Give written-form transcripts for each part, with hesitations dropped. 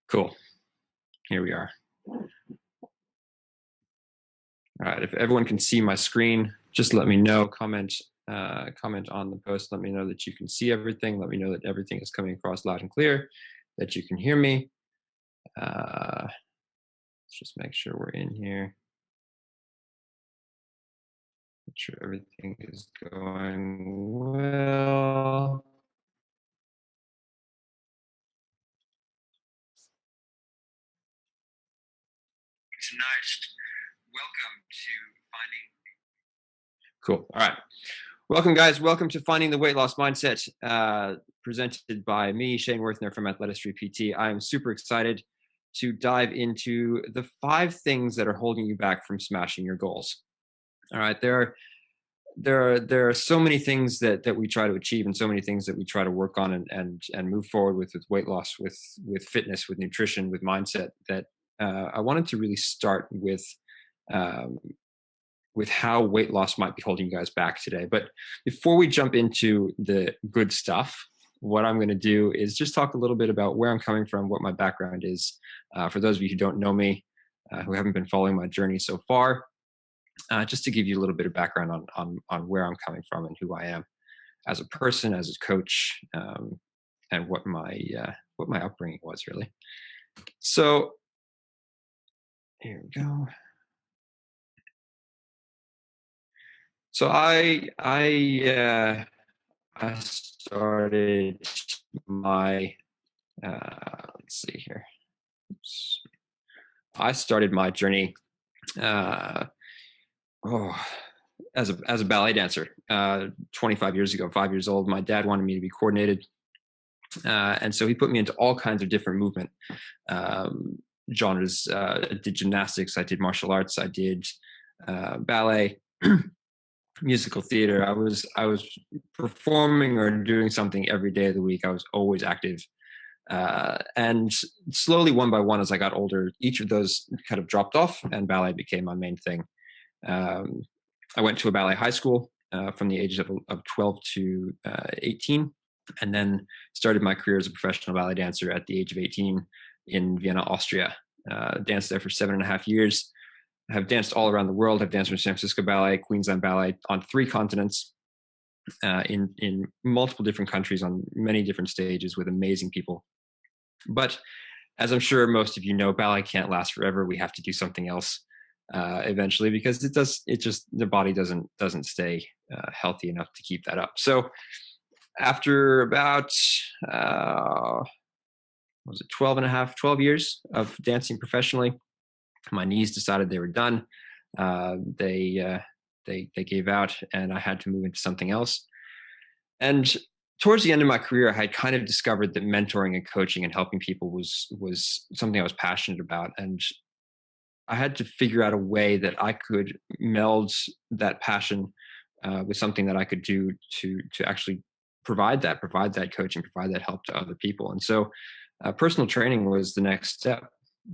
Cool. Here we are. All right. If everyone can see my screen, just let me know. Comment on the post. Let me know that you can see everything. Let me know that everything is coming across loud and clear, that you can hear me. Let's just make sure we're in here. Make sure everything is going well. Tonight, welcome to finding. Cool. All right. Welcome, guys. Welcome to Finding the Weight Loss Mindset, presented by me, Shane Worthner from Athletistry PT. I am super excited to dive into the 5 things that are holding you back from smashing your goals. All right. There are so many things that we try to achieve, and so many things that we try to work on and move forward with weight loss, with fitness, with nutrition, with mindset, that I wanted to really start um, with how weight loss might be holding you guys back today. But before we jump into the good stuff, what I'm going to do is just talk a little bit about where I'm coming from, what my background is. For those of you who don't know me, who haven't been following my journey so far, just to give you a little bit of background on where I'm coming from and who I am as a person, as a coach, and what my upbringing was really. So here we go. So I started my let's see here. Oops. I started my journey as a ballet dancer 25 years ago. 5 years old. My dad wanted me to be coordinated, and so he put me into all kinds of different movement genres. I did gymnastics. I did martial arts. I did ballet. Musical theater. I was performing or doing something every day of the week. I was always active, and slowly, one by one, as I got older, each of those kind of dropped off, and ballet became my main thing. I went to a ballet high school from the ages of 12 to 18, and then started my career as a professional ballet dancer at the age of 18 in Vienna, Austria. Danced there for 7.5 years. Have danced all around the world. I've danced with San Francisco Ballet, Queensland Ballet on 3 continents, in multiple different countries, on many different stages with amazing people. But as I'm sure most of you know, ballet can't last forever. We have to do something else eventually, because the body doesn't stay healthy enough to keep that up. So after about 12 years of dancing professionally, my knees decided they were done. They gave out, and I had to move into something else. And towards the end of my career, I had kind of discovered that mentoring and coaching and helping people was something I was passionate about, and I had to figure out a way that I could meld that passion with something that I could do to actually provide that coaching, provide that help to other people. And so, personal training was the next step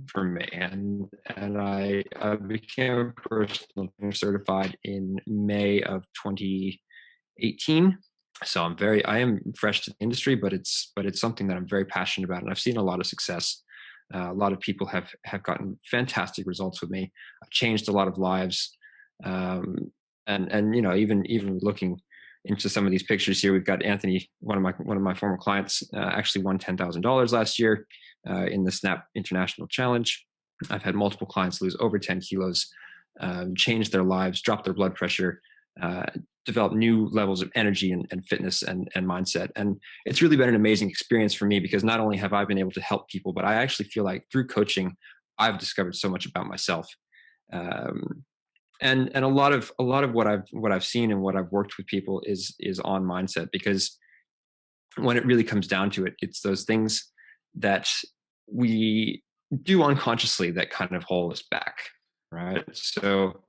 for me, and I became a personal trainer certified in May of 2018. So I am fresh to the industry, but it's something that I'm very passionate about, and I've seen a lot of success. A lot of people have gotten fantastic results with me. I've changed a lot of lives, and even looking into some of these pictures here, we've got Anthony, one of my former clients, actually won $10,000 last year in the Snap International Challenge. I've had multiple clients lose over 10 kilos, change their lives, drop their blood pressure, develop new levels of energy and fitness and mindset. And it's really been an amazing experience for me, because not only have I been able to help people, but I actually feel like through coaching, I've discovered so much about myself. And a lot of what I've seen and what I've worked with people is on mindset, because when it really comes down to it, it's those things that we do unconsciously that kind of hold us back, right? So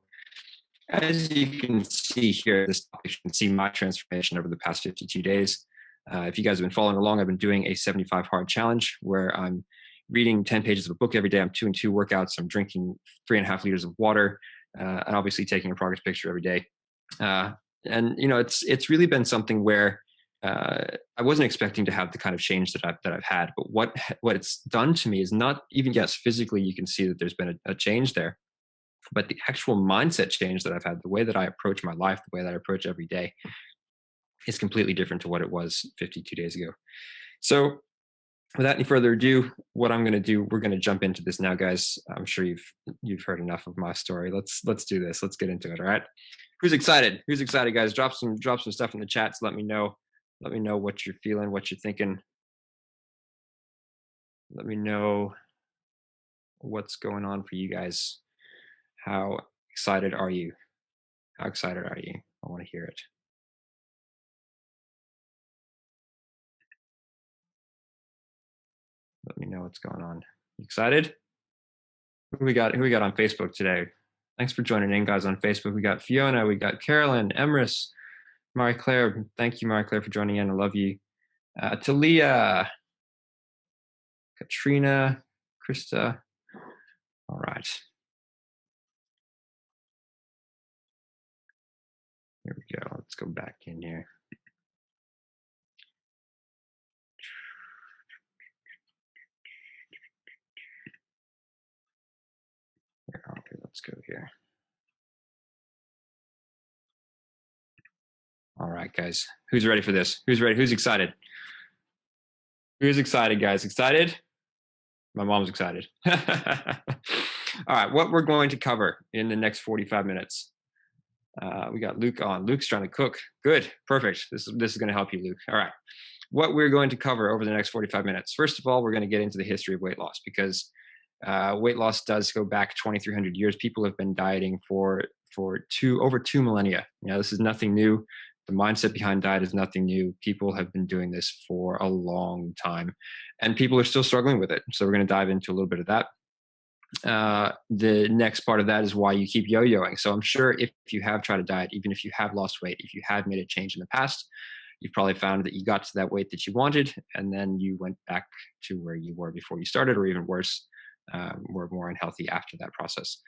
as you can see here, you can see my transformation over the past 52 days. If you guys have been following along, I've been doing a 75 hard challenge where I'm reading 10 pages of a book every day. I'm 2 and 2 workouts. I'm drinking 3.5 liters of water, and obviously taking a progress picture every day. And it's really been something where I wasn't expecting to have the kind of change that I've had. But what it's done to me is not even, yes, physically you can see that there's been a change there, but the actual mindset change that I've had, the way that I approach my life, the way that I approach every day, is completely different to what it was 52 days ago. So without any further ado, what I'm going to do, we're going to jump into this now, guys. I'm sure you've heard enough of my story. Let's do this. Let's get into it. All right. Who's excited? Who's excited, guys? Drop some stuff in the chats. Let me know. Let me know what you're feeling, what you're thinking. Let me know what's going on for you guys. How excited are you? How excited are you? I want to hear it. Let me know what's going on. You excited? Who we got on Facebook today? Thanks for joining in, guys, on Facebook. We got Fiona, we got Carolyn, Emrys, Marie Claire. Thank you, Marie Claire, for joining in. I love you. Talia, Katrina, Krista. All right. Here we go. Let's go back in here. Okay, let's go here. All right, guys. Who's ready for this? Who's ready? Who's excited? Who's excited, guys? Excited? My mom's excited. All right, what we're going to cover in the next 45 minutes. We got Luke on. Luke's trying to cook. Good, perfect. This is going to help you, Luke. All right, what we're going to cover over the next 45 minutes. First of all, we're going to get into the history of weight loss, because weight loss does go back 2,300 years. People have been dieting for over 2 millennia. This is nothing new. The mindset behind diet is nothing new. People have been doing this for a long time, and people are still struggling with it. So we're going to dive into a little bit of that. The next part of that is why you keep yo-yoing. So I'm sure if you have tried a diet, even if you have lost weight, if you have made a change in the past, you've probably found that you got to that weight that you wanted, and then you went back to where you were before you started, or even worse, were more unhealthy after that process.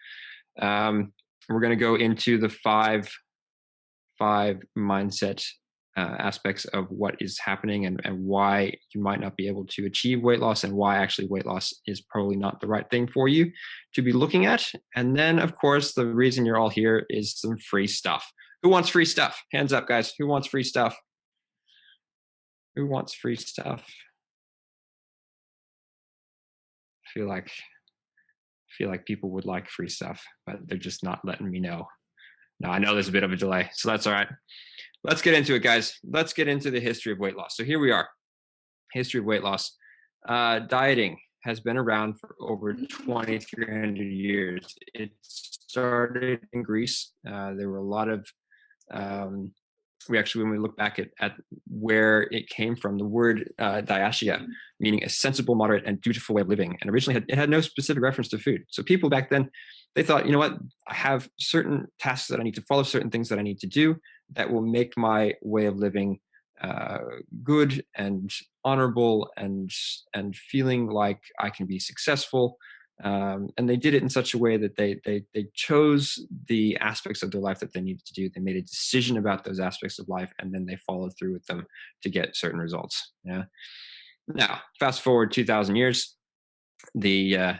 We're going to go into the five mindset aspects of what is happening, and why you might not be able to achieve weight loss, and why actually weight loss is probably not the right thing for you to be looking at. And then, of course, the reason you're all here is some free stuff. Who wants free stuff? Hands up, guys. Who wants free stuff? Who wants free stuff? I feel like people would like free stuff, but they're just not letting me know. No, I know there's a bit of a delay, so that's all right. Let's get into it, guys. Let's get into the history of weight loss. So here we are. History of weight loss. Dieting has been around for over 2,300 years. It started in Greece. There were a lot of, when we look back at where it came from, the word diastasia, meaning a sensible, moderate, and dutiful way of living. And originally it had no specific reference to food. So people back then, they thought, you know what, I have certain tasks that I need to follow, certain things that I need to do that will make my way of living good and honorable, and feeling like I can be successful. And they did it in such a way that they chose the aspects of their life that they needed to do. They made a decision about those aspects of life, and then they followed through with them to get certain results. Yeah. Now, fast forward 2,000 years, the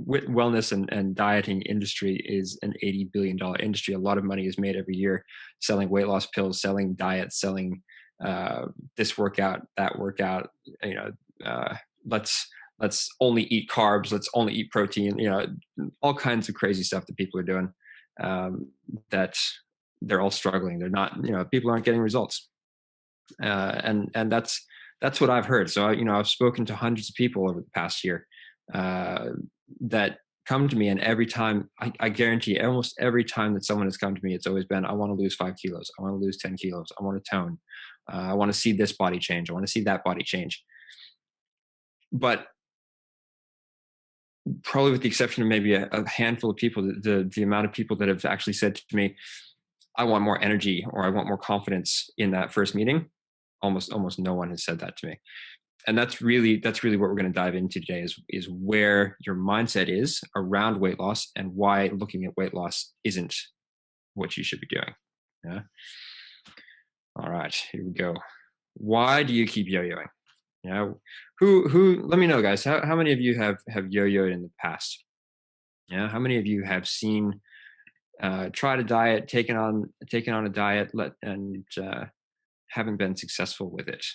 wellness and dieting industry is an $80 billion industry. A lot of money is made every year selling weight loss pills, selling diets, selling this workout, that workout. Let's only eat carbs. Let's only eat protein. All kinds of crazy stuff that people are doing. That they're all struggling. They're not. People aren't getting results. And that's what I've heard. So I've spoken to hundreds of people over the past year that come to me, and every time, I guarantee almost every time that someone has come to me, it's always been, I want to lose 5 kilos. I want to lose 10 kilos. I want to tone. I want to see this body change. I want to see that body change. But probably with the exception of maybe a handful of people, the amount of people that have actually said to me, I want more energy, or I want more confidence in that first meeting, almost no one has said that to me. And that's really what we're going to dive into today, is where your mindset is around weight loss, and why looking at weight loss isn't what you should be doing. Yeah. All right, here we go. Why do you keep yo-yoing? You know, who? Let me know, guys. How many of you have yo-yoed in the past? Yeah, how many of you have seen tried a diet, taken on a diet, and haven't been successful with it,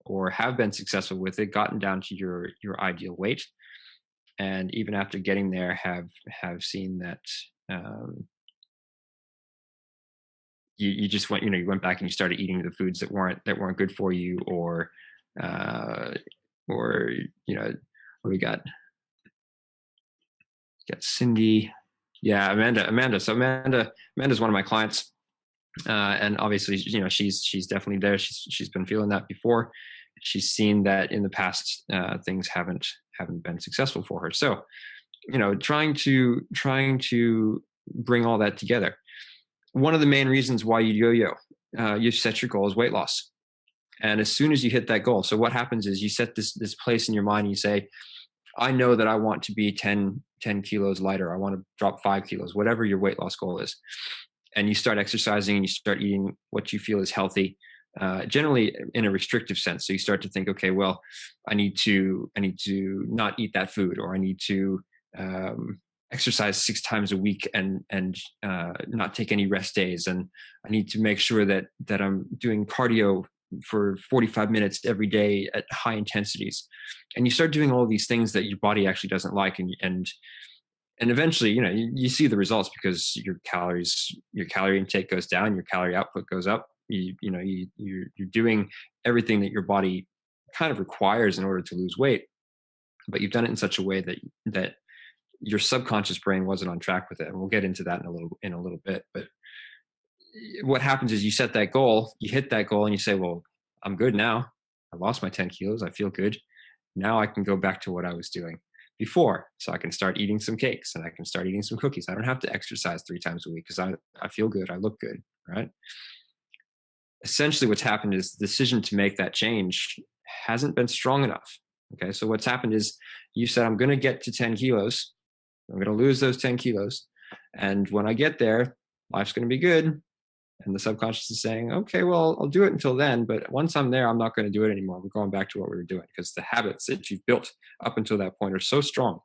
or have been successful with it, gotten down to your ideal weight, and even after getting there, have seen that you just went, you went back and you started eating the foods that weren't good for you, uh, or what we got Cindy, yeah, Amanda. So Amanda's one of my clients, and obviously, she's definitely there. She's been feeling that before. She's seen that in the past, things haven't been successful for her. So, trying to bring all that together. One of the main reasons why you yo-yo, you set your goal as weight loss, and as soon as you hit that goal, so what happens is you set this place in your mind, and you say, I know that I want to be 10 kilos lighter. I want to drop 5 kilos, whatever your weight loss goal is. And you start exercising and you start eating what you feel is healthy, generally in a restrictive sense. So you start to think, okay, well, I need to not eat that food, or I need to exercise 6 times a week and not take any rest days. And I need to make sure that I'm doing cardio for 45 minutes every day at high intensities. And you start doing all these things that your body actually doesn't like, and eventually, you see the results, because your calorie intake goes down, your calorie output goes up. You're doing everything that your body kind of requires in order to lose weight, but you've done it in such a way that your subconscious brain wasn't on track with it. And we'll get into that in a little bit. But what happens is you set that goal, you hit that goal, and you say, well, I'm good now. I lost my 10 kilos. I feel good. Now I can go back to what I was doing before. So I can start eating some cakes, and I can start eating some cookies. I don't have to exercise 3 times a week because I feel good. I look good, right? Essentially what's happened is the decision to make that change hasn't been strong enough. Okay. So what's happened is you said, I'm going to get to 10 kilos. I'm going to lose those 10 kilos. And when I get there, life's going to be good. And the subconscious is saying, okay, well, I'll do it until then. But once I'm there, I'm not going to do it anymore. We're going back to what we were doing, because the habits that you've built up until that point are so strong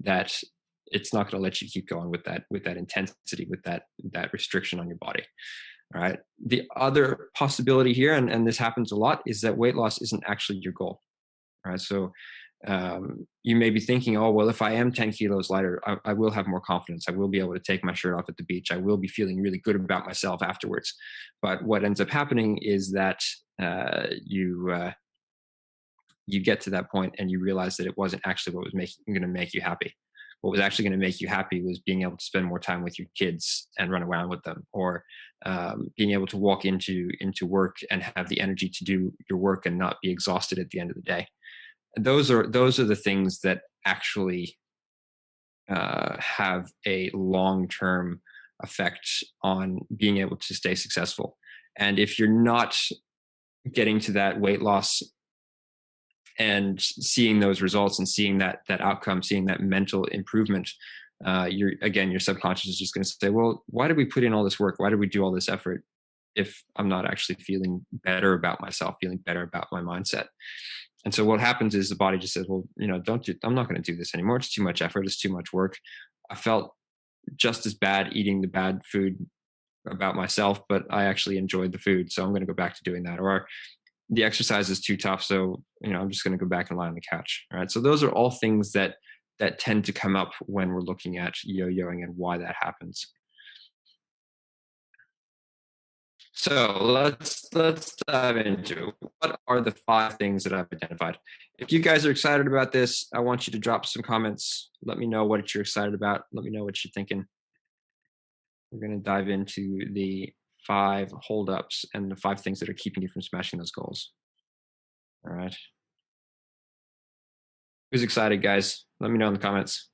that it's not going to let you keep going with that intensity, with that restriction on your body. All right. The other possibility here, and this happens a lot, is that weight loss isn't actually your goal. All right. So you may be thinking, oh, well, if I am 10 kilos lighter, I will have more confidence. I will be able to take my shirt off at the beach. I will be feeling really good about myself afterwards. But what ends up happening is that you get to that point and you realize that it wasn't actually what was going to make you happy. What was actually going to make you happy was being able to spend more time with your kids and run around with them, or being able to walk into work and have the energy to do your work and not be exhausted at the end of the day. Those are the things that actually have a long-term effect on being able to stay successful. And if you're not getting to that weight loss and seeing those results and seeing that outcome, seeing that mental improvement, your subconscious is just going to say, well, why did we put in all this work? Why did we do all this effort if I'm not actually feeling better about myself, feeling better about my mindset? And so what happens is the body just says, well, I'm not going to do this anymore. It's too much effort. It's too much work. I felt just as bad eating the bad food about myself, but I actually enjoyed the food. So I'm going to go back to doing that. Or the exercise is too tough. So, I'm just going to go back and lie on the couch. All right. So those are all things that tend to come up when we're looking at yo-yoing and why that happens. So let's dive into it. What are the 5 things that I've identified? If you guys are excited about this, I want you to drop some comments. Let me know what you're excited about. Let me know what you're thinking. We're going to dive into the 5 holdups and the 5 things that are keeping you from smashing those goals. All right. Who's excited, guys? Let me know in the comments.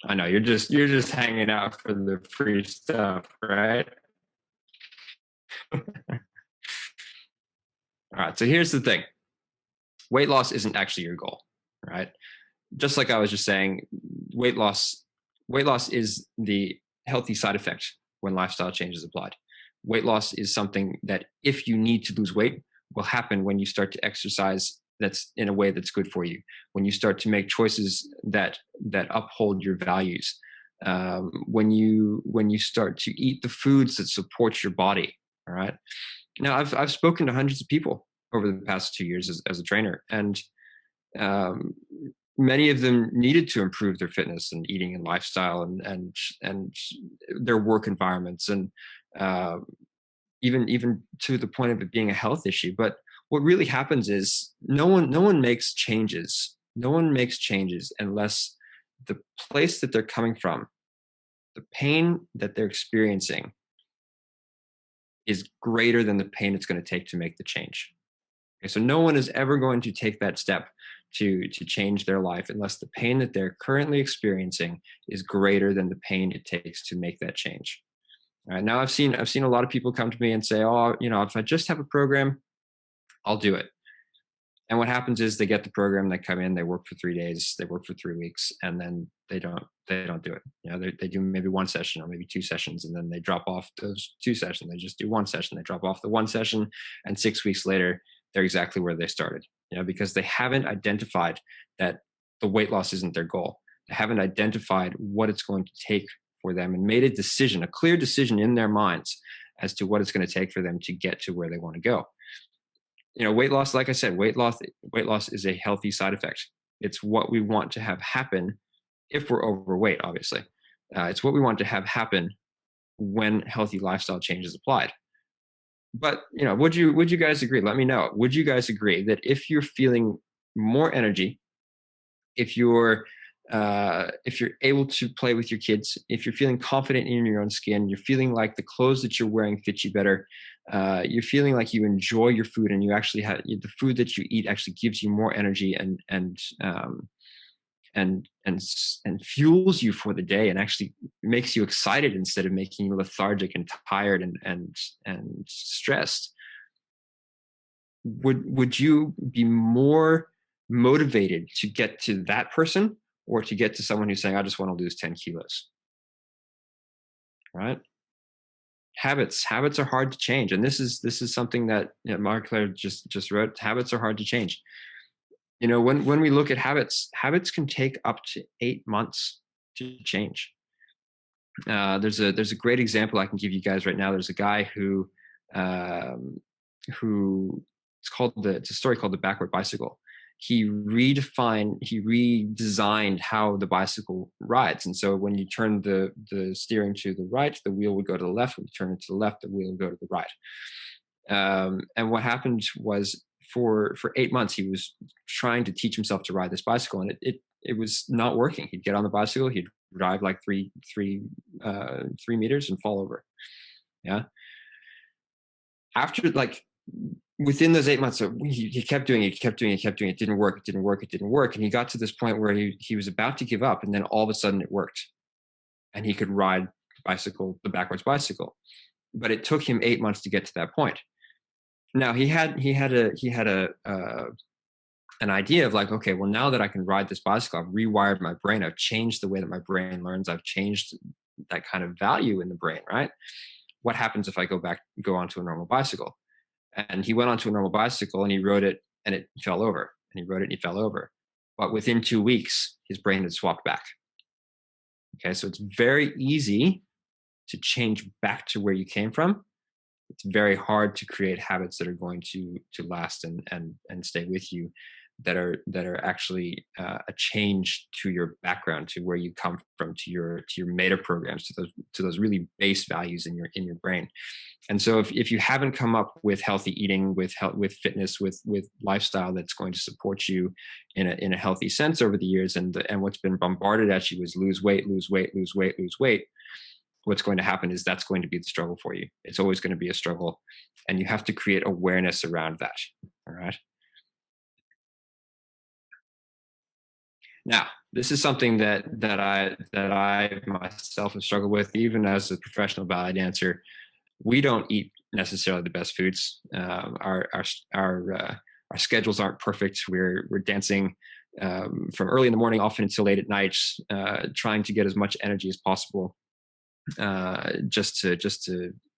I know you're just hanging out for the free stuff, right? All right. So here's the thing. Weight loss isn't actually your goal, right? Just like I was just saying, weight loss is the healthy side effect when lifestyle change is applied. weight loss is something that, if you need to lose weight, will happen when you start to exercise that's in a way that's good for you, when you start to make choices that uphold your values, when you start to eat the foods that support your body. All right. Now, I've spoken to hundreds of people over the past 2 years as a trainer, and um, many of them needed to improve their fitness and eating and lifestyle and their work environments, and uh, even to the point of it being a health issue. But what really happens is no one makes changes. No one makes changes unless the place that they're coming from, the pain that they're experiencing, is greater than the pain it's going to take to make the change. Okay, so no one is ever going to take that step to change their life unless the pain that they're currently experiencing is greater than the pain it takes to make that change. All right, now I've seen a lot of people come to me and say, "Oh, if I just have a program, I'll do it." And what happens is they get the program, they come in, they work for 3 days, they work for 3 weeks, and then they don't do it. They do maybe one session or maybe 2 sessions, and then they drop off those 2 sessions. They just do 1 session, they drop off the 1 session, and 6 weeks later, they're exactly where they started. Because they haven't identified that the weight loss isn't their goal. They haven't identified what it's going to take for them and made a decision, a clear decision in their minds as to what it's going to take for them to get to where they want to go. Weight loss, like I said, weight loss is a healthy side effect. It's what we want to have happen if we're overweight, obviously. It's what we want to have happen when healthy lifestyle change is applied. But, would you guys agree? Let me know. Would you guys agree that if you're feeling more energy, if you're able to play with your kids, if you're feeling confident in your own skin, you're feeling like the clothes that you're wearing fit you better, you're feeling like you enjoy your food, and you actually have the food that you eat actually gives you more energy and fuels you for the day, and actually makes you excited instead of making you lethargic and tired and stressed, would you be more motivated to get to that person, or to get to someone who's saying, "I just want to lose 10 kilos"? Right? Habits are hard to change, and this is something that Marie-Claire just wrote. Habits are hard to change. When we look at habits can take up to 8 months to change. There's a great example I can give you guys right now. There's a guy who it's a story called The Backward Bicycle. He redesigned how the bicycle rides. And so when you turn the steering to the right, the wheel would go to the left. When you turn it to the left, the wheel would go to the right. And what happened was, for 8 months, he was trying to teach himself to ride this bicycle, and it was not working. He'd get on the bicycle, he'd drive like 3 meters and fall over. Yeah. After, within those 8 months, so he kept doing it. It didn't work. And he got to this point where he was about to give up, and then all of a sudden it worked, and he could ride the backwards bicycle. But it took him 8 months to get to that point. Now he had an idea of like, okay, well, now that I can ride this bicycle, I've rewired my brain. I've changed the way that my brain learns. I've changed that kind of value in the brain, right? What happens if I go onto a normal bicycle? And he went onto a normal bicycle, and he rode it, and it fell over, and he rode it and he fell over. But within 2 weeks, his brain had swapped back. Okay. So it's very easy to change back to where you came from. It's very hard to create habits that are going to last and stay with you, that are actually a change to your background, to where you come from, to your meta programs, to those really base values in your brain. And so if you haven't come up with healthy eating, with fitness, with lifestyle that's going to support you in a healthy sense over the years, and what's been bombarded at you is lose weight, what's going to happen is that's going to be the struggle for you. It's always going to be a struggle, and you have to create awareness around that. All right. Now, this is something that I myself have struggled with, even as a professional ballet dancer. We don't eat necessarily the best foods. Our schedules aren't perfect. We're dancing from early in the morning, often until late at night, trying to get as much energy as possible, just to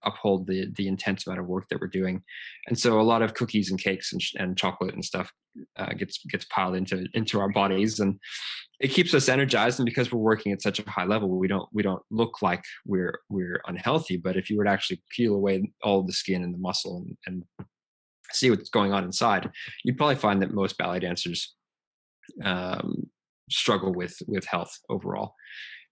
uphold the intense amount of work that we're doing. And so a lot of cookies and cakes and chocolate and stuff gets piled into our bodies, and it keeps us energized. And because we're working at such a high level, we don't look like we're unhealthy. But if you were to actually peel away all the skin and the muscle and see what's going on inside, you'd probably find that most ballet dancers struggle with health overall.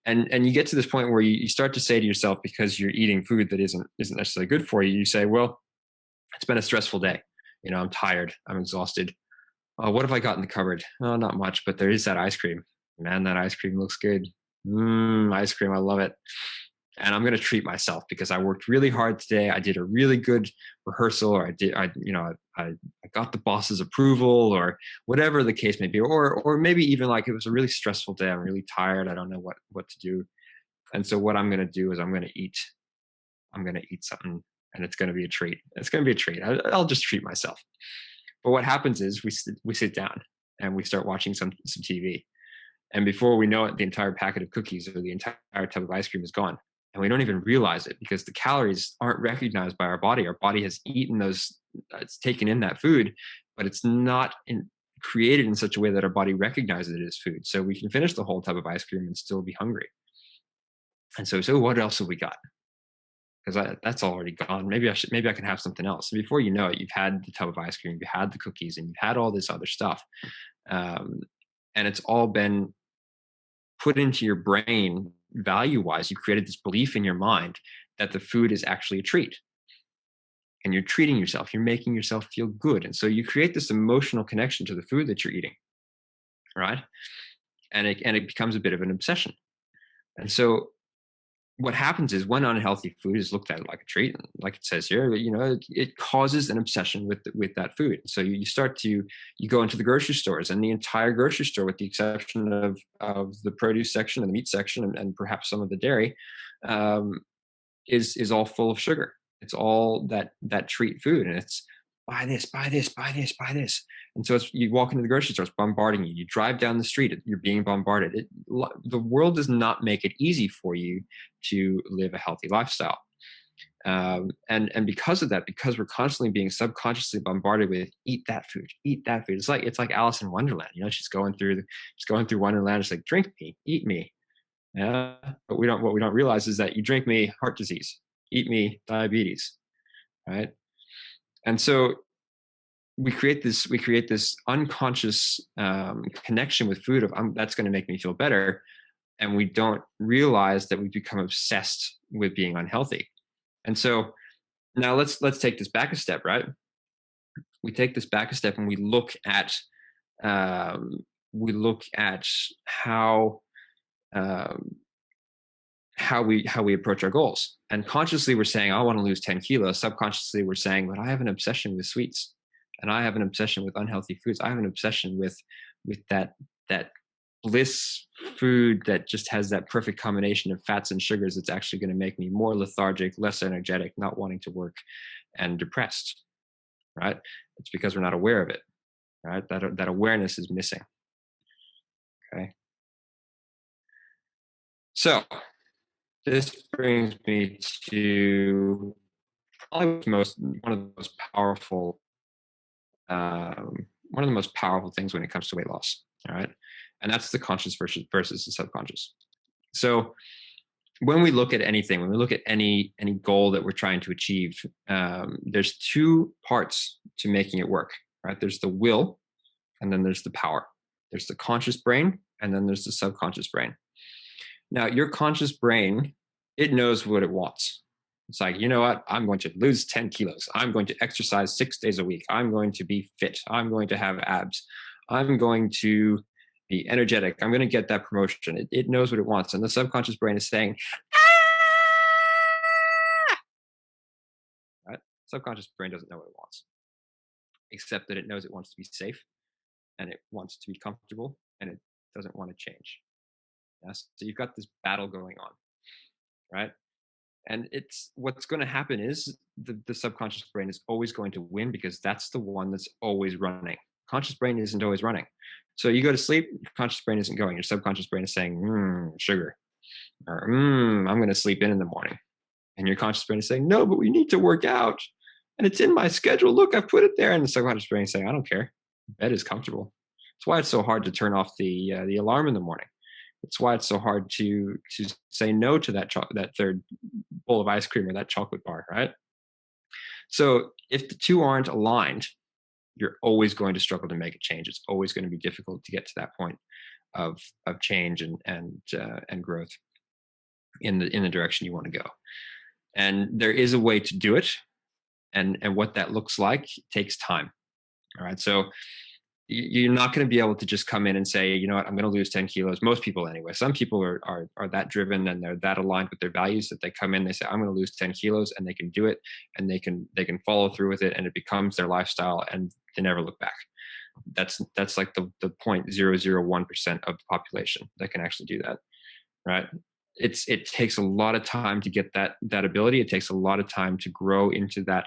And you get to this point where you start to say to yourself, because you're eating food that isn't necessarily good for you, you say, well, it's been a stressful day. I'm tired. I'm exhausted. Oh, what have I got in the cupboard? Oh, not much, but there is that ice cream. Man, that ice cream looks good. Ice cream, I love it. And I'm going to treat myself because I worked really hard today. I did a really good rehearsal, or I got the boss's approval, or whatever the case may be, or maybe even like it was a really stressful day. I'm really tired. I don't know what to do. And so what I'm going to do is I'm going to eat something, and it's going to be a treat. It's going to be a treat. I'll just treat myself. But what happens is we sit down and we start watching some TV. And before we know it, the entire packet of cookies or the entire tub of ice cream is gone. And we don't even realize it because the calories aren't recognized by our body. Our body has eaten those, it's taken in that food, but it's not created in such a way that our body recognizes it as food. So we can finish the whole tub of ice cream and still be hungry. And so what else have we got? Because that's already gone. Maybe I can have something else. And before you know it, you've had the tub of ice cream, you've had the cookies, and you've had all this other stuff. And it's all been put into your brain value-wise. You created this belief in your mind that the food is actually a treat. And you're treating yourself. You're making yourself feel good. And so you create this emotional connection to the food that you're eating, right? And it becomes a bit of an obsession. And so what happens is when unhealthy food is looked at like a treat, like it says here, it causes an obsession with that food. So you go into the grocery stores, and the entire grocery store, with the exception of the produce section and the meat section and perhaps some of the dairy, is all full of sugar. It's all that treat food, and it's buy this, buy this, buy this, buy this. And so you walk into the grocery store, it's bombarding you. You drive down the street, you're being bombarded. The world does not make it easy for you to live a healthy lifestyle. And because of that, because we're constantly being subconsciously bombarded with eat that food. It's like Alice in Wonderland. She's going through Wonderland. It's like, drink me, eat me. Yeah, but what we don't realize is that you drink me, heart disease, eat me, diabetes, right? And so we create this unconscious connection with food of that's going to make me feel better, and we don't realize that we become obsessed with being unhealthy. And so now let's take this back a step, right? We take this back a step and we look at how we approach our goals. And consciously we're saying, I want to lose 10 kilos. Subconsciously we're saying, but I have an obsession with sweets, and I have an obsession with unhealthy foods. I have an obsession with that bliss food that just has that perfect combination of fats and sugars that's actually going to make me more lethargic, less energetic, not wanting to work, and depressed, right? It's because we're not aware of it, right? That awareness is missing. Okay. So this brings me to probably one of the most powerful things when it comes to weight loss. All right. And that's the conscious versus the subconscious. So when we look at anything, when we look at any goal that we're trying to achieve, there's two parts to making it work, right? There's the will, and then there's the power. There's the conscious brain, and then there's the subconscious brain. Now, your conscious brain, it knows what it wants. It's like, you know what? I'm going to lose 10 kilos. I'm going to exercise 6 days a week. I'm going to be fit. I'm going to have abs. I'm going to be energetic. I'm going to get that promotion. It knows what it wants. And the subconscious brain is saying, ah! Right? Subconscious brain doesn't know what it wants, except that it knows it wants to be safe, and it wants to be comfortable, and it doesn't want to change. Yes? So you've got this battle going on, right? And what's going to happen is the subconscious brain is always going to win, because that's the one that's always running. Conscious brain isn't always running. So you go to sleep, your conscious brain isn't going. Your subconscious brain is saying, sugar, or I'm going to sleep in the morning. And your conscious brain is saying, no, but we need to work out. And it's in my schedule. Look, I've put it there. And the subconscious brain is saying, I don't care. Bed is comfortable. That's why it's so hard to turn off the alarm in the morning. It's why it's so hard to say no to that third bowl of ice cream or that chocolate bar, right? So if the two aren't aligned, you're always going to struggle to make a change. It's always going to be difficult to get to that point of change and growth in the direction you want to go. And there is a way to do it, and what that looks like takes time. All right, so you're not going to be able to just come in and say, you know what, I'm going to lose 10 kilos. Most people anyway. Some people are that driven and they're that aligned with their values that they come in, they say, I'm going to lose 10 kilos, and they can do it, and they can follow through with it, and it becomes their lifestyle, and they never look back. That's like the 0.001% of the population that can actually do that, right? It takes a lot of time to get that ability. It takes a lot of time to grow into that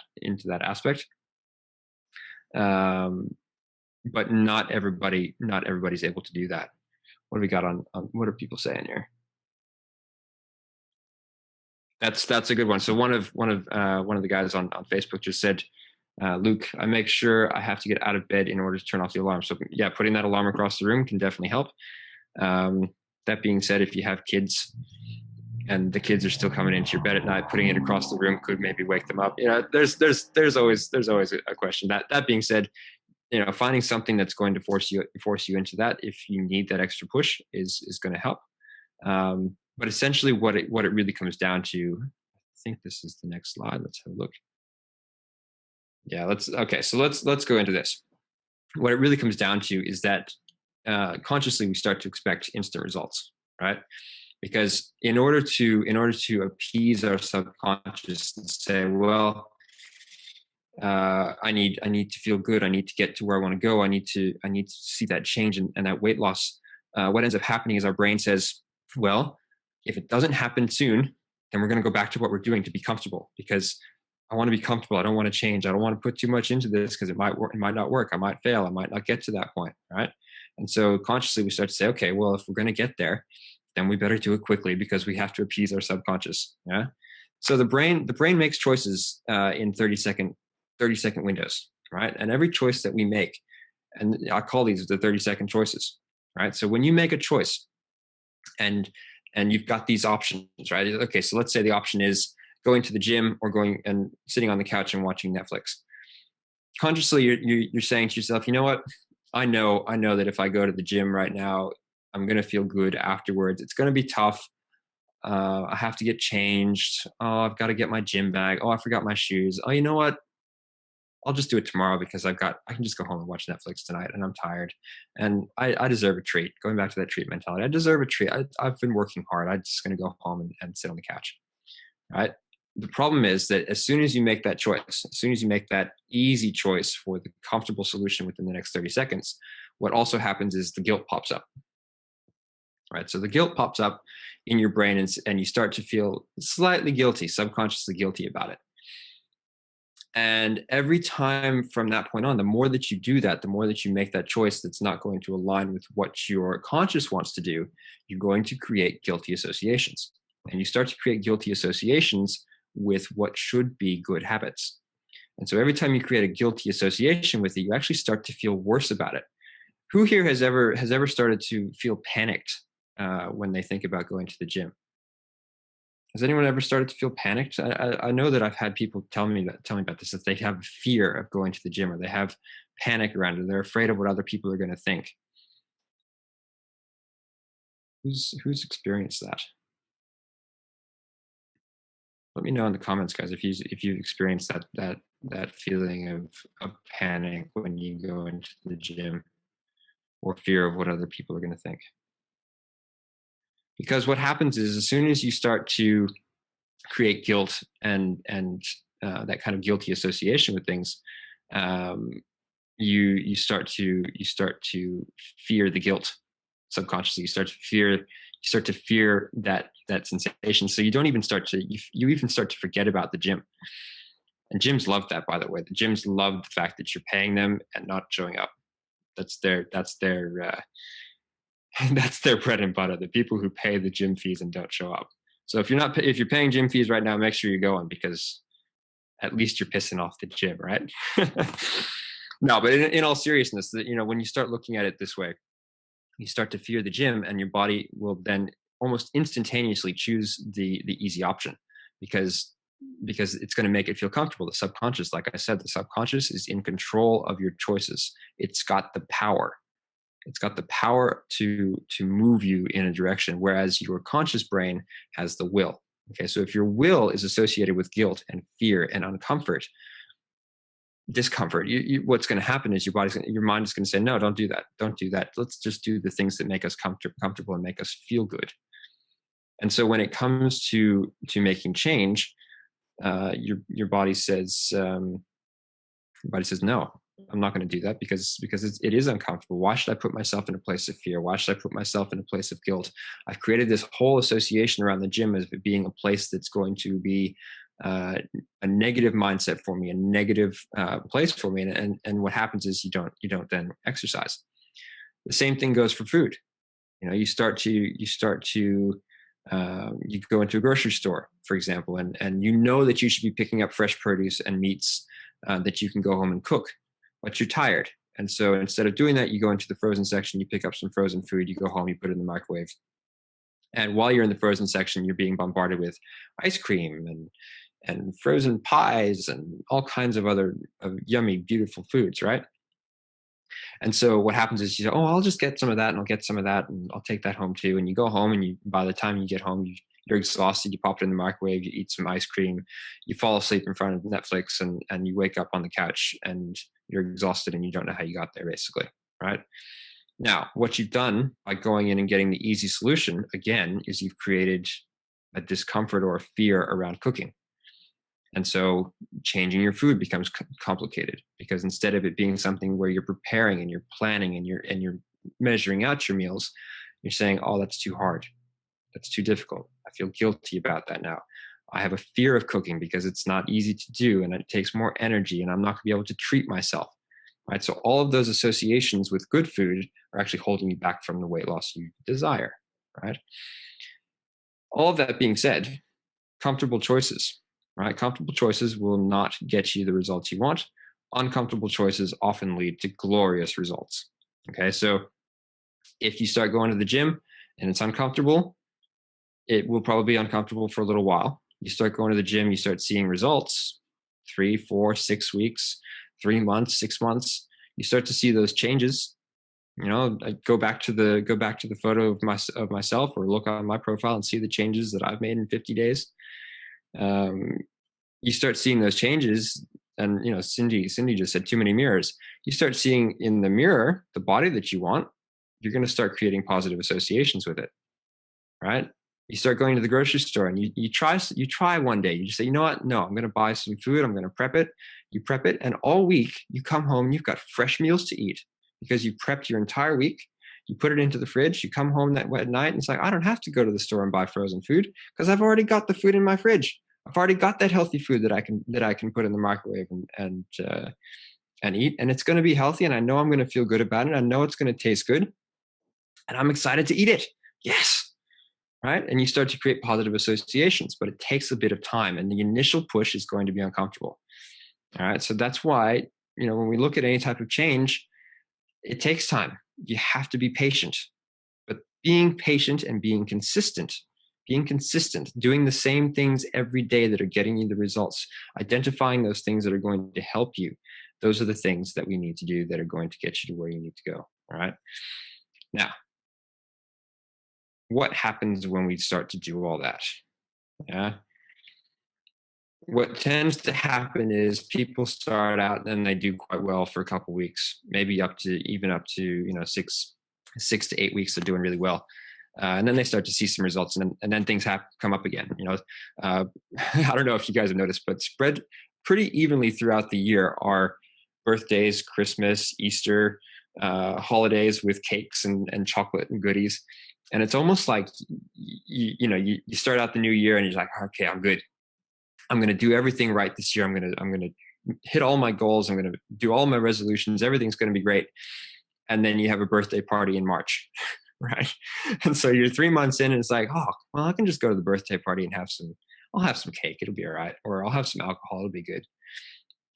aspect. But not everybody's able to do that. What do we got on what are people saying here? That's a good one. So one of the guys on Facebook just said, Luke, I make sure I have to get out of bed in order to turn off the alarm. So yeah, putting that alarm across the room can definitely help. That being said, if you have kids and the kids are still coming into your bed at night, putting it across the room could maybe wake them up. You know, there's always a question. That being said, you know, finding something that's going to force you into that, if you need that extra push, is going to help. But essentially, what it really comes down to, I think this is the next slide. Let's have a look. Yeah, let's go into this. What it really comes down to is that consciously we start to expect instant results, right? Because in order to appease our subconscious and say, well, I need to feel good, I need to get to where I want to go, I need to see that change and that weight loss, what ends up happening is our brain says, well, if it doesn't happen soon, then we're going to go back to what we're doing to be comfortable, because I want to be comfortable. I don't want to change. I don't want to put too much into this because it might work, it might not work. I might fail. I might not get to that point, right? And so consciously we start to say, okay, well, if we're going to get there, then we better do it quickly because we have to appease our subconscious. Yeah. So the brain makes choices in 30-second windows, right? And every choice that we make, and I call these the 30-second choices, right? So when you make a choice and you've got these options, right? Okay, so let's say the option is going to the gym or going and sitting on the couch and watching Netflix. Consciously, you're saying to yourself, you know what? I know that if I go to the gym right now, I'm going to feel good afterwards. It's going to be tough. I have to get changed. Oh, I've got to get my gym bag. Oh, I forgot my shoes. Oh, you know what? I'll just do it tomorrow because I can just go home and watch Netflix tonight, and I'm tired, and I deserve a treat. Going back to that treat mentality, I deserve a treat. I've been working hard. I'm just going to go home and sit on the couch, right? The problem is that as soon as you make that choice, as soon as you make that easy choice for the comfortable solution within the next 30 seconds, what also happens is the guilt pops up, right? So the guilt pops up in your brain, and you start to feel slightly guilty, subconsciously guilty about it. And every time from that point on, the more that you do that, the more that you make that choice that's not going to align with what your conscious wants to do, you're going to create guilty associations. And you start to create guilty associations with what should be good habits. And so every time you create a guilty association with it, you actually start to feel worse about it. Who here has ever started to feel panicked when they think about going to the gym? Has anyone ever started to feel panicked? I know that I've had people tell me about this, that they have fear of going to the gym, or they have panic around it. They're afraid of what other people are going to think. Who's experienced that? Let me know in the comments, guys, if you've experienced that feeling of panic when you go into the gym, or fear of what other people are going to think. Because what happens is, as soon as you start to create guilt and that kind of guilty association with things, you start to fear the guilt subconsciously. You start to fear that sensation. So you don't even start to you even start to forget about the gym. And gyms love that, by the way. The gyms love the fact that you're paying them and not showing up. That's their that's their bread and butter. The people who pay the gym fees and don't show up. So if you're paying gym fees right now, make sure you're going, because at least you're pissing off the gym, right? No, but in all seriousness, that, when you start looking at it this way, you start to fear the gym, and your body will then almost instantaneously choose the easy option, because it's going to make it feel comfortable. The subconscious, like I said, the subconscious is in control of your choices. It's got the power. It's got the power to move you in a direction, whereas your conscious brain has the will. Okay, so if your will is associated with guilt and fear and discomfort, what's going to happen is your mind is going to say, no, don't do that. Don't do that. Let's just do the things that make us comfortable and make us feel good. And so when it comes to making change, your body says, no, I'm not going to do that, because it is uncomfortable. Why should I put myself in a place of fear? Why should I put myself in a place of guilt? I've created this whole association around the gym as being a place that's going to be a negative mindset for me, a negative place for me. And what happens is you don't then exercise. The same thing goes for food. You go into a grocery store, for example, and you know that you should be picking up fresh produce and meats that you can go home and cook, but you're tired. And so instead of doing that, you go into the frozen section, you pick up some frozen food, you go home, you put it in the microwave. And while you're in the frozen section, you're being bombarded with ice cream and frozen pies and all kinds of other yummy, beautiful foods, right? And so what happens is you say, oh, I'll just get some of that, and I'll get some of that, and I'll take that home too. And you go home, and by the time you get home, you're exhausted. You pop it in the microwave, you eat some ice cream, you fall asleep in front of Netflix, and you wake up on the couch and you're exhausted and you don't know how you got there, basically, right? Now, what you've done by going in and getting the easy solution, again, is you've created a discomfort or a fear around cooking. And so changing your food becomes complicated, because instead of it being something where you're preparing and you're planning and you're measuring out your meals, you're saying, oh, that's too hard. That's too difficult. I feel guilty about that now. I have a fear of cooking because it's not easy to do, and it takes more energy, and I'm not going to be able to treat myself. Right? So all of those associations with good food are actually holding you back from the weight loss you desire. Right? All of that being said, comfortable choices. Right? Comfortable choices will not get you the results you want. Uncomfortable choices often lead to glorious results. Okay, so if you start going to the gym and it's uncomfortable, it will probably be uncomfortable for a little while. You start going to the gym, you start seeing results, 3, 4, 6 weeks, 3 months, 6 months. You start to see those changes. I go back to the photo of myself, or look on my profile and see the changes that I've made in 50 days. You start seeing those changes, and Cindy just said too many mirrors. You start seeing in the mirror the body that you want. You're going to start creating positive associations with it, right? You start going to the grocery store, and you try one day. You just say, you know what? No, I'm going to buy some food. I'm going to prep it. You prep it, and all week you come home and you've got fresh meals to eat because you prepped your entire week. You put it into the fridge. You come home at night, and it's like, I don't have to go to the store and buy frozen food because I've already got the food in my fridge. I've already got that healthy food that I can put in the microwave and eat, and it's going to be healthy, and I know I'm going to feel good about it. I know it's going to taste good, and I'm excited to eat it. Yes, right? And you start to create positive associations, but it takes a bit of time, and the initial push is going to be uncomfortable. All right, so that's why when we look at any type of change, it takes time. You have to be patient, but being patient and being consistent, doing the same things every day that are getting you the results, identifying those things that are going to help you. Those are the things that we need to do that are going to get you to where you need to go. All right. Now, what happens when we start to do all that? Yeah. What tends to happen is people start out and they do quite well for a couple of weeks, maybe up to 6 to 8 weeks. They're doing really well. And then they start to see some results, and then things come up again. I don't know if you guys have noticed, but spread pretty evenly throughout the year are birthdays, Christmas, Easter, holidays with cakes and chocolate and goodies. And it's almost like you start out the new year and you're like, okay, I'm good. I'm going to do everything right this year. I'm going to hit all my goals. I'm going to do all my resolutions. Everything's going to be great. And then you have a birthday party in March. right? And so you're 3 months in, and it's like, oh, well, I can just go to the birthday party and I'll have some cake, it'll be all right, or I'll have some alcohol, it'll be good.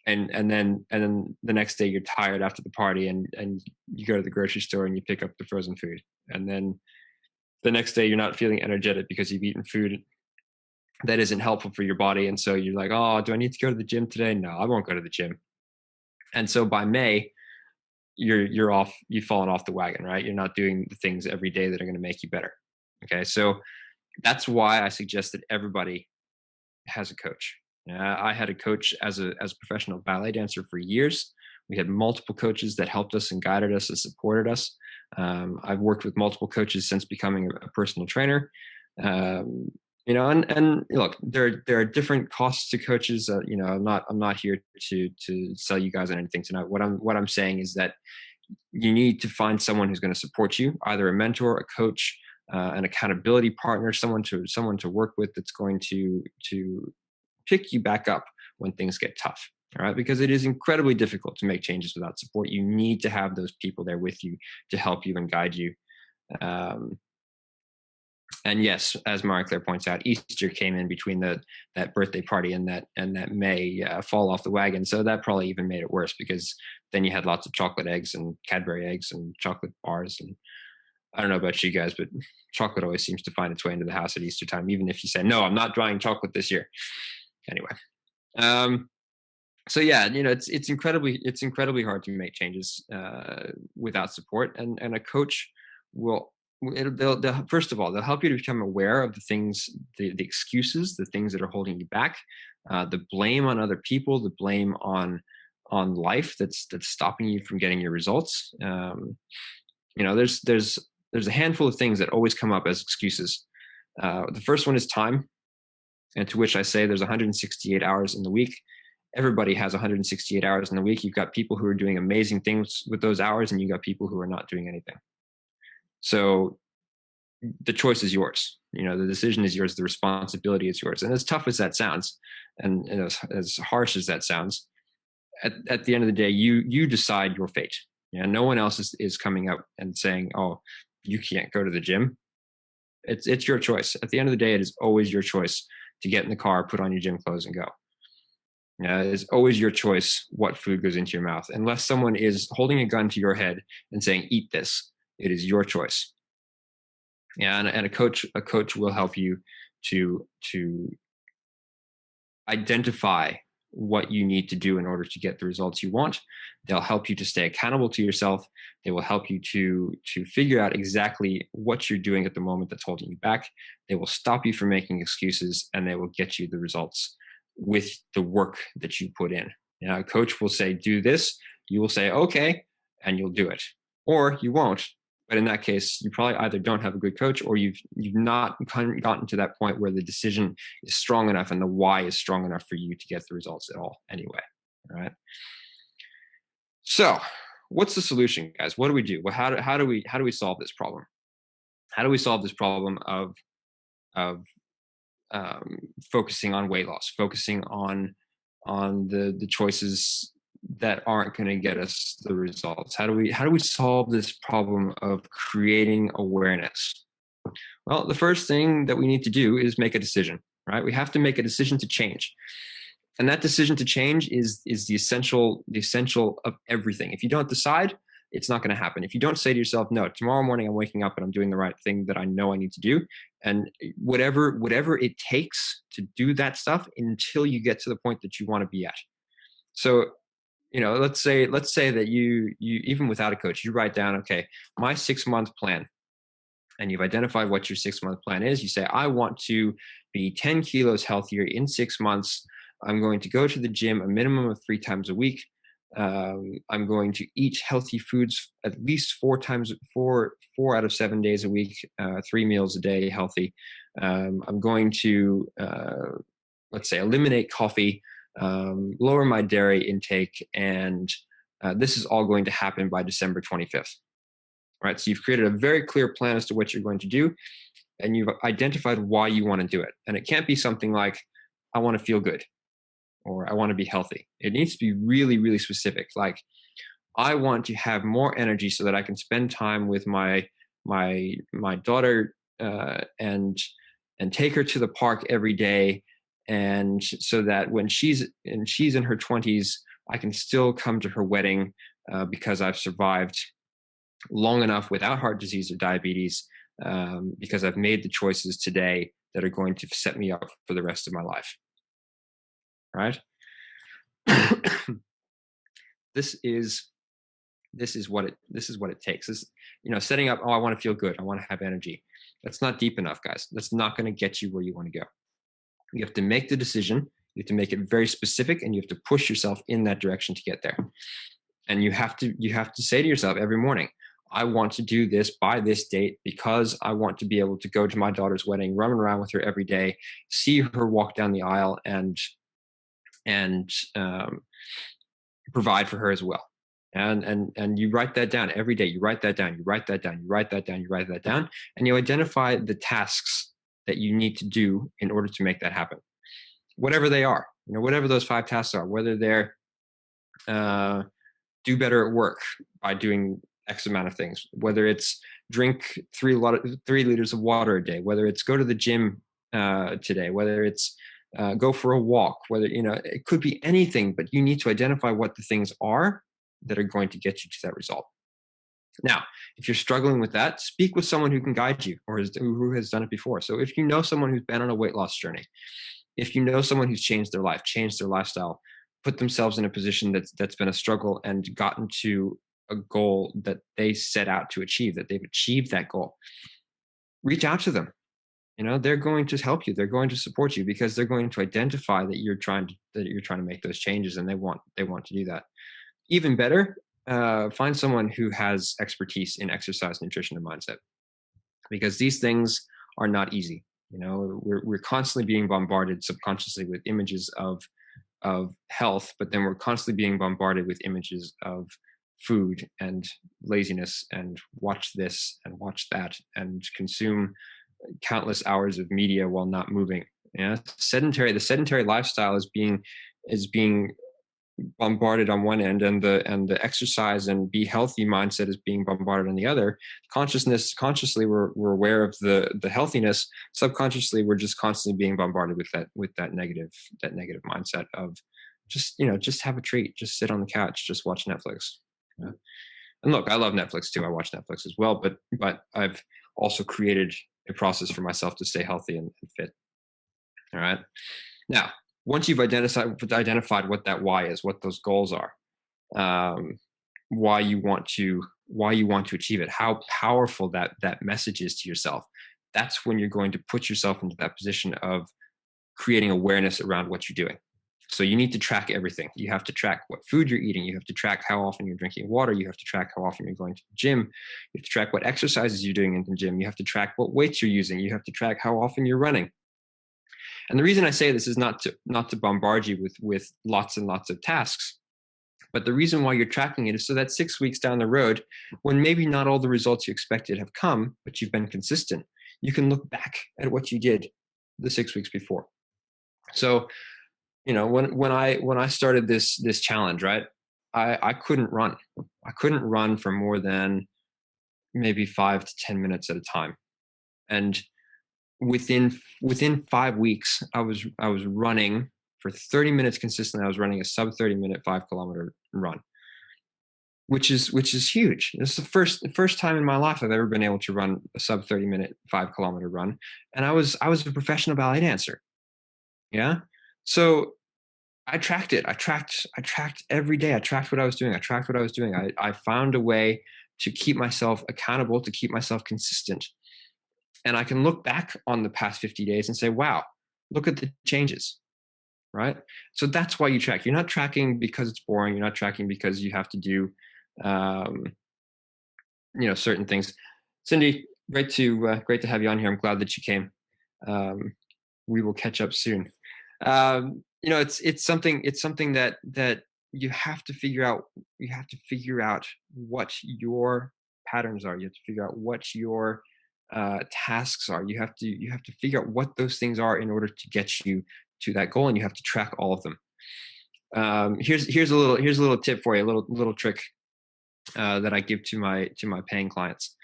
And then the next day you're tired after the party, and you go to the grocery store and you pick up the frozen food, and then the next day you're not feeling energetic because you've eaten food that isn't helpful for your body, and so you're like, oh, do I need to go to the gym today? No, I won't go to the gym. And so by May, you've fallen off the wagon, right? You're not doing the things every day that are going to make you better. Okay, so that's why I suggest that everybody has a coach. I had a coach as a professional ballet dancer for years. We had multiple coaches that helped us and guided us and supported us. I've worked with multiple coaches since becoming a personal trainer. And look, there are different costs to coaches. I'm not here to sell you guys on anything tonight. What I'm saying is that you need to find someone who's going to support you, either a mentor, a coach, an accountability partner, someone to work with that's going to pick you back up when things get tough. All right, because it is incredibly difficult to make changes without support. You need to have those people there with you to help you and guide you. And yes, as Marie-Claire points out, Easter came in between that birthday party and that May fall off the wagon. So that probably even made it worse, because then you had lots of chocolate eggs and Cadbury eggs and chocolate bars. And I don't know about you guys, but chocolate always seems to find its way into the house at Easter time, even if you say, no, I'm not trying chocolate this year. Anyway, so yeah, it's incredibly hard to make changes without support, and a coach will. They'll first of all, they'll help you to become aware of the things, the excuses, the things that are holding you back, the blame on other people, the blame on life that's stopping you from getting your results. There's a handful of things that always come up as excuses. The first one is time, and to which I say there's 168 hours in the week. Everybody has 168 hours in the week. You've got people who are doing amazing things with those hours, and you've got people who are not doing anything. So the choice is yours. The decision is yours. The responsibility is yours. And as tough as that sounds, and as harsh as that sounds, at the end of the day, you decide your fate. No one else is coming up and saying, oh, you can't go to the gym. It's your choice. At the end of the day, it is always your choice to get in the car, put on your gym clothes, and go. It's always your choice what food goes into your mouth. Unless someone is holding a gun to your head and saying, eat this, it is your choice. And a coach will help you to identify what you need to do in order to get the results you want. They'll help you to stay accountable to yourself. They will help you to figure out exactly what you're doing at the moment that's holding you back. They will stop you from making excuses, and they will get you the results with the work that you put in. A coach will say, do this. You will say, okay, and you'll do it. Or you won't. But in that case, you probably either don't have a good coach, or you've not gotten to that point where the decision is strong enough and the why is strong enough for you to get the results at all anyway. All right. So what's the solution, guys? What do we do? Well, how do we solve this problem? How do we solve this problem of focusing on weight loss, focusing on the choices that aren't going to get us the results? How do we solve this problem of creating awareness? Well, the first thing that we need to do is make a decision, right? We have to make a decision to change. And that decision to change is the essential of everything. If you don't decide, it's not going to happen. If you don't say to yourself, no, tomorrow morning I'm waking up and I'm doing the right thing that I know I need to do, and whatever it takes to do that stuff until you get to the point that you want to be at. So, let's say that you even without a coach, you write down, okay, my 6-month plan, and you've identified what your 6-month plan is. You say, I want to be 10 kilos healthier in 6 months. I'm going to go to the gym a minimum of 3 times a week. I'm going to eat healthy foods at least 4 out of 7 days a week, 3 meals a day, healthy. I'm going to, let's say, eliminate coffee, lower my dairy intake, and this is all going to happen by December 25th. Right? So you've created a very clear plan as to what you're going to do, and you've identified why you want to do it. And it can't be something like, I want to feel good, or I want to be healthy. It needs to be really, really specific. Like, I want to have more energy so that I can spend time with my my daughter and take her to the park every day, and so that when she's in her 20s, I can still come to her wedding because I've survived long enough without heart disease or diabetes, because I've made the choices today that are going to set me up for the rest of my life. Right? This is what it takes. This, setting up, oh, I want to feel good, I want to have energy. That's not deep enough, guys. That's not going to get you where you want to go. You have to make the decision. You have to make it very specific, and you have to push yourself in that direction to get there. And you have to say to yourself every morning, I want to do this by this date because I want to be able to go to my daughter's wedding, run around with her every day, see her walk down the aisle, and provide for her as well. And you write that down every day. You write that down. You write that down. You write that down. You write that down, and you identify the tasks that you need to do in order to make that happen, whatever they are. Whatever those 5 tasks are, whether they're do better at work by doing X amount of things, whether it's drink 3 liters of water a day, whether it's go to the gym today, whether it's go for a walk, whether, it could be anything, but you need to identify what the things are that are going to get you to that result. Now, if you're struggling with that, speak with someone who can guide you or who has done it before. So if you know someone who's been on a weight loss journey, if you know someone who's changed their life, changed their lifestyle, put themselves in a position that's been a struggle and gotten to a goal that they set out to achieve, that they've achieved that goal, reach out to them. They're going to help you. They're going to support you because they're going to identify that you're trying to make those changes, and they want to do that. Even better, find someone who has expertise in exercise, nutrition, and mindset, because these things are not easy. We're constantly being bombarded subconsciously with images of health, but then we're constantly being bombarded with images of food and laziness, and watch this and watch that, and consume countless hours of media while not moving. The sedentary lifestyle is being bombarded on one end, and the exercise and be healthy mindset is being bombarded on the other. Consciously we're aware of the healthiness. Subconsciously we're just constantly being bombarded with that negative mindset of just have a treat, just sit on the couch, just watch Netflix. And look, I love Netflix too. I watch Netflix as well, but I've also created a process for myself to stay healthy and fit. All right. Now, once you've identified what that why is, what those goals are, why you want to achieve it, how powerful that message is to yourself, that's when you're going to put yourself into that position of creating awareness around what you're doing. So you need to track everything. You have to track what food you're eating. You have to track how often you're drinking water. You have to track how often you're going to the gym. You have to track what exercises you're doing in the gym. You have to track what weights you're using. You have to track how often you're running. And the reason I say this is not to bombard you with lots and lots of tasks, but the reason why you're tracking it is so that 6 weeks down the road, when maybe not all the results you expected have come, but you've been consistent, you can look back at what you did the 6 weeks before. So, when I started this challenge, right, I couldn't run. I couldn't run for more than maybe 5 to 10 minutes at a time. And within 5 weeks, I was running for 30 minutes consistently. I was running a sub 30-minute 5-kilometer run, which is huge. This is the first time in my life I've ever been able to run a sub 30-minute 5-kilometer run. And I was a professional ballet dancer. Yeah. So I tracked it. I tracked every day. I tracked what I was doing. I found a way to keep myself accountable, to keep myself consistent. And I can look back on the past 50 days and say, wow, look at the changes, right? So that's why you track. You're not tracking because it's boring. You're not tracking because you have to do, certain things. Cindy, great to have you on here. I'm glad that you came. We will catch up soon. It's something that you have to figure out. You have to figure out what your patterns are. You have to figure out what your tasks are. You have to figure out what those things are in order to get you to that goal, and you have to track all of them. Here's a little tip for you, a little trick that I give to my paying clients.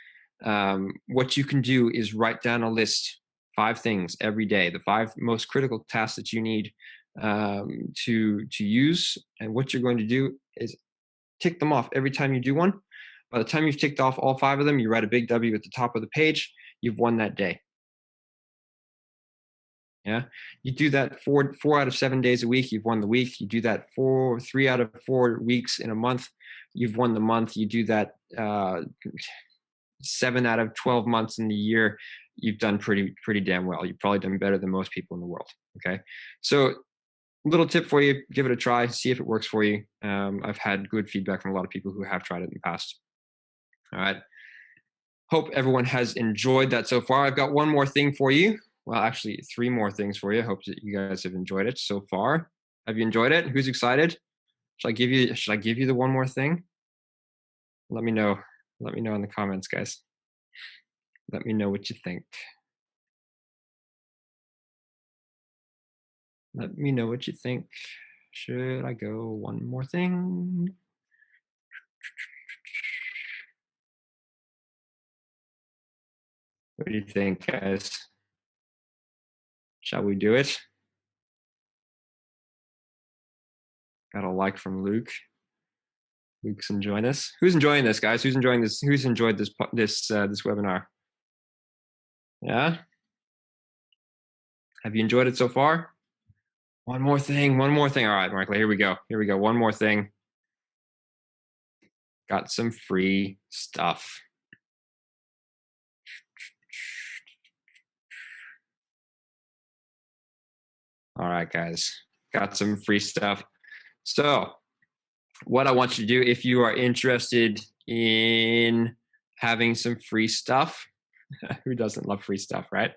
what you can do is write down a list, 5 things every day, the 5 most critical tasks that you need to use. And what you're going to do is tick them off every time you do one. By the time you've ticked off all 5 of them, you write a big W at the top of the page. You've won that day. Yeah, you do that 4 out of 7 days a week. You've won the week. You do that 3 out of 4 weeks in a month. You've won the month. You do that 7 out of 12 months in the year. You've done pretty damn well. You've probably done better than most people in the world. Okay, so little tip for you: give it a try, see if it works for you. I've had good feedback from a lot of people who have tried it in the past. All right. Hope everyone has enjoyed that so far. I've got one more thing for you. Well, actually, 3 more things for you. Hope that you guys have enjoyed it so far. Have you enjoyed it? Who's excited? Should I give you the one more thing? Let me know. Let me know in the comments, guys. Let me know what you think. Let me know what you think. Should I go one more thing? What do you think, guys? Shall we do it? Got a like from Luke. Luke's enjoying this. Who's enjoying this, guys? Who's enjoying this? Who's enjoyed this webinar? Yeah. Have you enjoyed it so far? One more thing. One more thing. All right, Markley. Here we go. Here we go. One more thing. Got some free stuff. All right, guys. Got some free stuff. So, what I want you to do, if you are interested in having some free stuff, who doesn't love free stuff, right?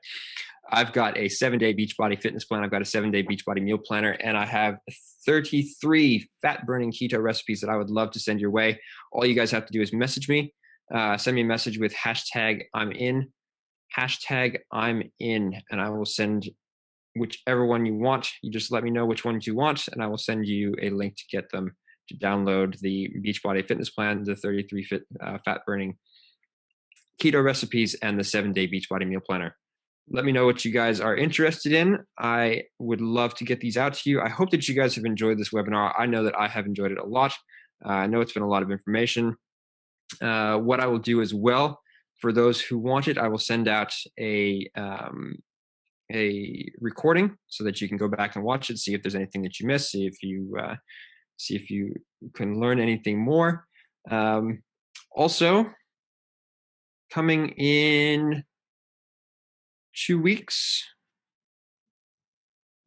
I've got a 7-day Beachbody fitness plan. I've got a 7-day Beachbody meal planner, and I have 33 fat-burning keto recipes that I would love to send your way. All you guys have to do is message me. Send me a message with hashtag I'm in, and I will send whichever one you want. You just let me know which ones you want, and I will send you a link to get them to download the Beachbody fitness plan, the 33 fat-burning keto recipes, and the 7-day Beachbody meal planner. Let me know what you guys are interested in. I would love to get these out to you. I hope that you guys have enjoyed this webinar. I know that I have enjoyed it a lot. I know it's been a lot of information. What I will do as well, for those who want it, I will send out a recording so that you can go back and watch it, see if there's anything that you missed, see if you can learn anything more. Also, coming in 2 weeks,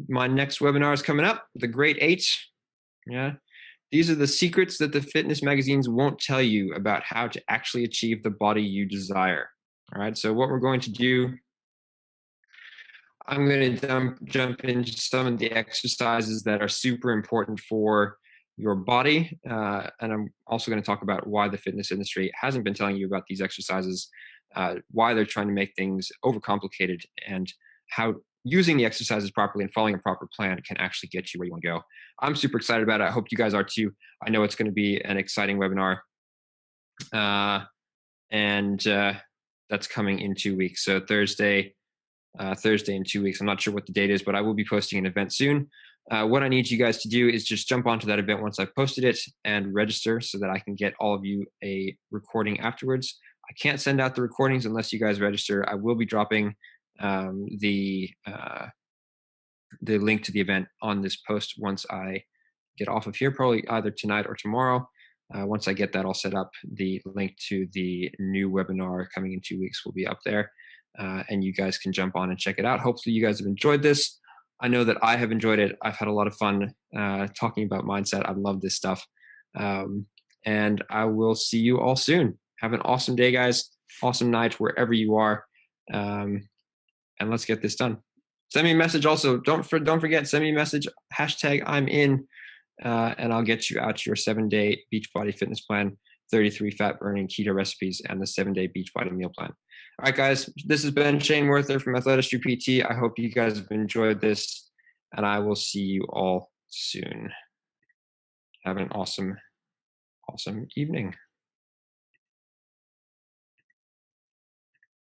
my next webinar is coming up, the Great 8. Yeah, these are the secrets that the fitness magazines won't tell you about how to actually achieve the body you desire. All right, so what we're going to do, I'm going to jump into some of the exercises that are super important for your body, and I'm also going to talk about why the fitness industry hasn't been telling you about these exercises, why they're trying to make things overcomplicated, and how using the exercises properly and following a proper plan can actually get you where you want to go. I'm super excited about it. I hope you guys are too. I know it's going to be an exciting webinar, and that's coming in 2 weeks. So Thursday in 2 weeks. I'm not sure what the date is, but I will be posting an event soon. What I need you guys to do is just jump onto that event once I've posted it and register so that I can get all of you a recording afterwards. I can't send out the recordings unless you guys register. I will be dropping the link to the event on this post once I get off of here, probably either tonight or tomorrow. Once I get that all set up, the link to the new webinar coming in 2 weeks will be up there. And you guys can jump on and check it out. Hopefully you guys have enjoyed this. I know that I have enjoyed it. I've had a lot of fun talking about mindset. I love this stuff. And I will see you all soon. Have an awesome day, guys. Awesome night wherever you are. And let's get this done. Send me a message also. Don't forget, send me a message, hashtag I'm in, and I'll get you out your 7-day Beachbody fitness plan, 33 fat-burning keto recipes, and the 7-day Beachbody meal plan. All right, guys, this has been Shane Werther from Athletistry PT. I hope you guys have enjoyed this, and I will see you all soon. Have an awesome, awesome evening.